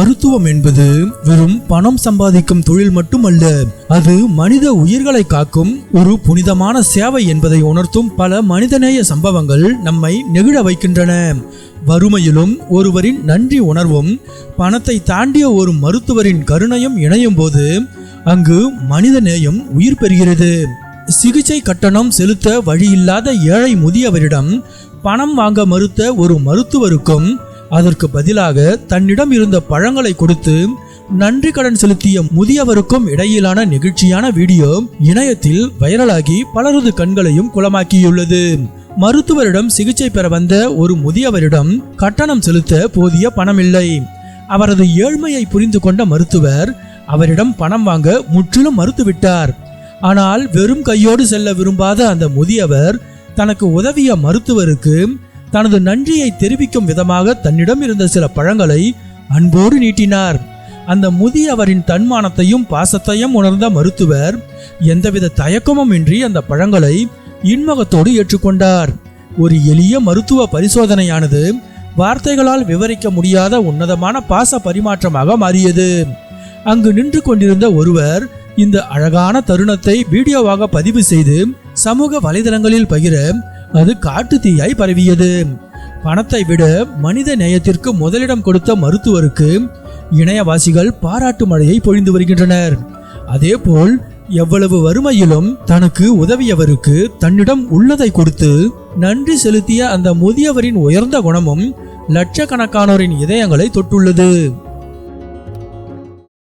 மருத்துவம் என்பது வெறும் பணம் சம்பாதிக்கும் தொழில் மட்டுமல்ல, அது மனித உயிர்களை காக்கும் ஒரு புனிதமான சேவை என்பதை உணர்த்தும் பல மனிதநேய சம்பவங்கள் நம்மை நெகிழ வைக்கின்றன. வறுமையிலும் ஒருவரின் நன்றி உணர்வும் பணத்தை தாண்டிய ஒரு மருத்துவரின் கருணையும் இணையும் போது அங்கு மனித நேயம் உயிர் பெறுகிறது. சிகிச்சை கட்டணம் செலுத்த வழியில்லாத ஏழை முதியவரிடம் பணம் வாங்க மறுத்த ஒரு மருத்துவருக்கும் அதற்கு பதிலாக தன்னிடம் இருந்த பழங்களை கொடுத்து நன்றி கடன் செலுத்திய முதியவருக்கும் இடையிலான நெகிழ்ச்சியான வீடியோ இணையத்தில் வைரலாகி பலரது கண்களையும் குளமாக்கியுள்ளது. மருத்துவரிடம் சிகிச்சை பெற வந்த ஒரு முதியவரிடம் கட்டணம் செலுத்த போதிய பணம் இல்லை. அவரது ஏழ்மையை புரிந்து கொண்ட மருத்துவர் அவரிடம் பணம் வாங்க முற்றிலும் மறுத்துவிட்டார். ஆனால் வெறும் கையோடு செல்ல விரும்பாத அந்த முதியவர் தனக்கு உதவிய மருத்துவருக்கு தனது நன்றியை தெரிவிக்கும் விதமாக தன்னிடம் இருந்த சில பழங்களை அன்போடு நீட்டினார். அந்த முதியவரின் தன்மானத்தையும் பாசத்தையும் உணர்ந்த மருத்துவர் எந்தவித தயக்கமும் இன்றி அந்த பழங்களை இன்முகத்தோடு ஏற்றுக்கொண்டார். ஒரு எளிய மருத்துவ பரிசோதனையானது வார்த்தைகளால் விவரிக்க முடியாத உன்னதமான பாச பரிமாற்றமாக மாறியது. அங்கு நின்று கொண்டிருந்த ஒருவர் இந்த அழகான தருணத்தை வீடியோவாக பதிவு செய்து சமூக வலைதளங்களில் பகிர அது காட்டு தீயாய் பரவியது. பணத்தை விட மனித நேயத்திற்கு முதலிடம் கொடுத்த மருத்துவருக்கு இணையவாசிகள் பாராட்டு மழையை பொழிந்து வருகின்றனர். அதேபோல் எவ்வளவு வறுமையிலும் தனக்கு உதவியவருக்கு தன்னிடம் உள்ளதை கொடுத்து நன்றி செலுத்திய அந்த முதியவரின் உயர்ந்த குணமும் லட்சக்கணக்கானோரின் இதயங்களை தொட்டுள்ளது.